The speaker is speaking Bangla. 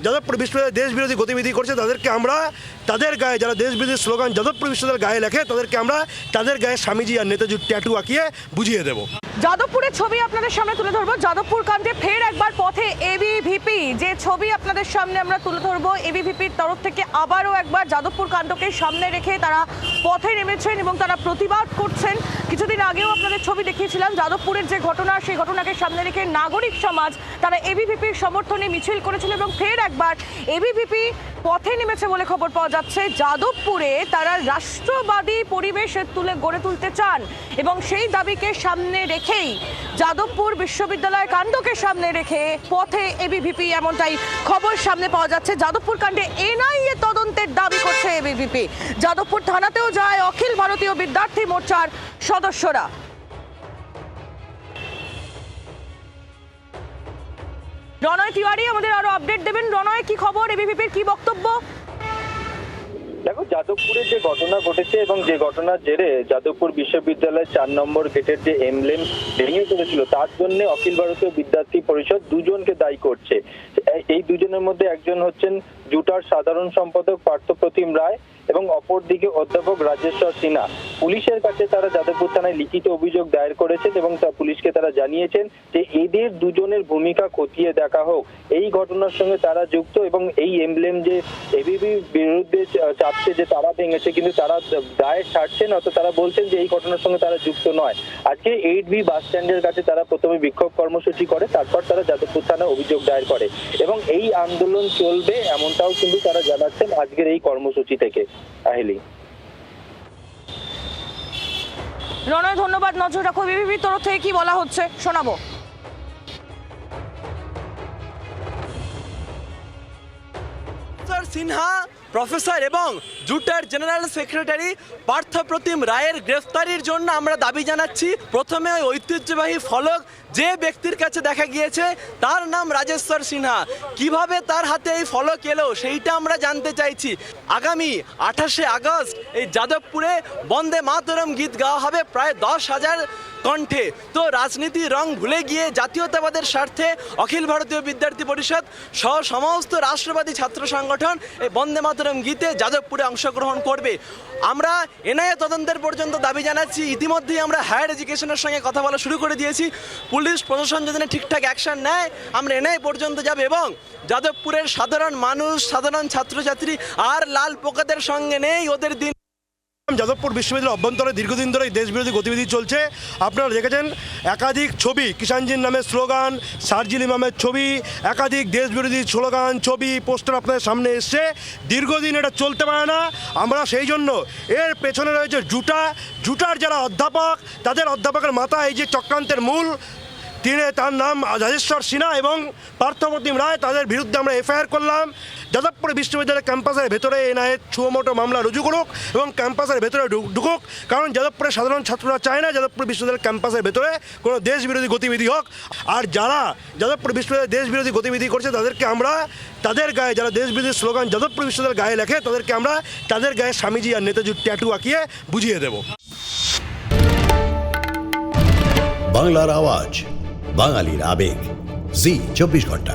যাদবপুর বিশ্ববিদ্যালয়ে দেশ বিরোধী গতিবিধি করছে তাদেরকে আমরা তাদের গায়ে, যারা দেশ বিরোধী স্লোগান যাদবপুর বিশ্ববিদ্যালয়ের গায়ে লেখে তাদেরকে আমরা তাদের গায়ে স্বামীজি আর নেতাজির ট্যাটু আঁকিয়ে বুঝিয়ে দেব। যাদবপুরের ছবি আপনাদের সামনে তুলে ধরবো। যাদবপুর কাণ্ডে ফের একবার পথে এবিভিপি, যে ছবি আপনাদের সামনে আমরা তুলে ধরবো। এবিভিপির তরফ থেকে আবারও একবার যাদবপুর কাণ্ডকে সামনে রেখে তারা পথে নেমেছেন এবং তারা প্রতিবাদ করছেন। কিছুদিন আগেও আপনাদের ছবি দেখিয়েছিলাম যাদবপুরের যে ঘটনা, সেই ঘটনাকে সামনে রেখে নাগরিক সমাজ তারা এবিভিপির সমর্থনে মিছিল করেছিল এবং ফের একবার এবিভিপি পথে নেমেছে বলে খবর পাওয়া যাচ্ছে। যাদবপুরে তারা রাষ্ট্রবাদী পরিবেশ গড়ে তুলতে চান এবং সেই দাবিকে সামনে রেখেই যাদবপুর বিশ্ববিদ্যালয় কাণ্ডকে সামনে রেখে পথে এবিভিপি, এমনটাই খবর সামনে পাওয়া যাচ্ছে। যাদবপুর কাণ্ডে এনআইএ তদন্তের দাবি করছে এবিভিপি। যাদবপুর থানাতেও যায় অখিল ভারতীয় বিদ্যার্থী মোর্চার সদস্যরা। রণয় তিওয়ারি আমাদের আরো আপডেট দেবেন। রণয়, কি খবর, এবিভিপির কি বক্তব্য? দেখো, যাদবপুরে যে ঘটনা ঘটেছে এবং যে ঘটনার জেরে যাদবপুর বিশ্ববিদ্যালয়ের 4 নম্বর গেটের যে এমব্লেম ভেঙে পড়েছিল, তার জন্য অখিল ভারতীয় বিদ্যার্থী পরিষদ দুজনকে দায়ী করছে। এই দুজনের মধ্যে একজন হচ্ছেন জুটার সাধারণ সম্পাদক পার্থপ্রতিম রায় এবং অপরদিকে অধ্যাপক রাজেশ্বর সিনহা। পুলিশের কাছে তারা যাদবপুর থানায় লিখিত অভিযোগ দায়ের করেছেন এবং পুলিশকে তারা জানিয়েছেন যে এদের দুজনের ভূমিকা খতিয়ে দেখা হোক। এই ঘটনার সঙ্গে তারা যুক্ত এবং এই এমব্লেম যে এবিভির বিরুদ্ধে চাপছে যে তারা ভেঙেছে, কিন্তু তারা দায় ছাড়ছেন, অর্থাৎ তারা বলছেন যে এই ঘটনার সঙ্গে তারা যুক্ত নয়। আজকে 8B বাস স্ট্যান্ডের কাছে তারা প্রথমে বিক্ষোভ কর্মসূচি করে, তারপর তারা যাদবপুর থানায় অভিযোগ দায়ের করে এবং এই আন্দোলন চলবে এমনটাও কিন্তু তারা জানাচ্ছেন আজকের এই কর্মসূচি থেকে। আহিলি, রণয় ধন্যবাদ। নজর রাখো, এবিভিপির তরফ থেকে কি বলা হচ্ছে শোনাবো। সিনহা প্রফেসর এবং জুটার জেনারেল সেক্রেটারি পার্থপ্রতিম রায়ের গ্রেফতারির জন্য আমরা দাবি জানাচ্ছি। প্রথমে ওই ঐতিহ্যবাহী ফলক যে ব্যক্তির কাছে দেখা গিয়েছে তার নাম রাজেশ্বর সিনহা, কিভাবে তার হাতে এই ফলক এলো সেইটা আমরা জানতে চাইছি। আগামী 28শে আগস্ট এই যাদবপুরে বন্দে মাতরম গীত গাওয়া হবে প্রায় 10,000 কণ্ঠে। তো রাজনীতি রং ভুলে গিয়ে জাতীয়তাবাদের স্বার্থে অখিল ভারতীয় বিদ্যার্থী পরিষদ সহ সমস্ত রাষ্ট্রবাদী ছাত্র সংগঠন এই বন্দে মাতরম গীতে যাদবপুরে অংশগ্রহণ করবে। আমরা এনআইএ তদন্তের পর্যন্ত দাবি জানাচ্ছি। ইতিমধ্যেই আমরা হায়ার এডুকেশনের সঙ্গে কথা বলা শুরু করে দিয়েছি। পুলিশ প্রশাসন যদি ঠিকঠাক অ্যাকশন নেয় আমরা এনআইএ পর্যন্ত যাব এবং যাদবপুরের সাধারণ মানুষ, সাধারণ ছাত্রছাত্রী আর লাল পোকাদের সঙ্গে নেই, ওদের দিন। যাদবপুর বিশ্ববিদ্যালয়ের অভ্যন্তরে দীর্ঘদিন ধরে দেশ বিরোধী গতিবিধি চলছে। আপনারা দেখেছেন একাধিক ছবি, কিষাণজির নামে স্লোগান, সার্জিল ইমামের ছবি, একাধিক দেশ বিরোধী স্লোগান, ছবি, পোস্টার আপনাদের সামনে এসছে। দীর্ঘদিন এটা চলতে পারে না। আমরা সেই জন্য এর পেছনে রয়েছে জুটার যারা অধ্যাপক, তাদের অধ্যাপকের মাথা এই যে চক্রান্তের মূল, তার নাম রাজেশ্বর সিনহা এবং পার্থপ্রতিম রায়, তাদের বিরুদ্ধে আমরা এফআইআর করলাম। যাদবপুর বিশ্ববিদ্যালয়ের ক্যাম্পাসের ভেতরে এনআইএ সুমোটো মামলা রুজু করুক এবং ক্যাম্পাসের ভেতরে ঢুকুক, কারণ যাদবপুরের সাধারণ ছাত্ররা চায় না যাদবপুর বিশ্ববিদ্যালয়ের ক্যাম্পাসের ভেতরে কোনো দেশ বিরোধী গতিবিধি হোক। আর যারা যাদবপুর বিশ্ববিদ্যালয়ে দেশ বিরোধী গতিবিধি করছে তাদেরকে আমরা তাদের গায়ে, যারা দেশ বিরোধী স্লোগান যাদবপুর বিশ্ববিদ্যালয়ের গায়ে লেখে তাদেরকে আমরা তাদের গায়ে স্বামীজি আর নেতাজির ট্যাটু আঁকিয়ে বুঝিয়ে দেব। বাংলার আওয়াজ, বাঙালির আবেগ, জি 24 ঘন্টা।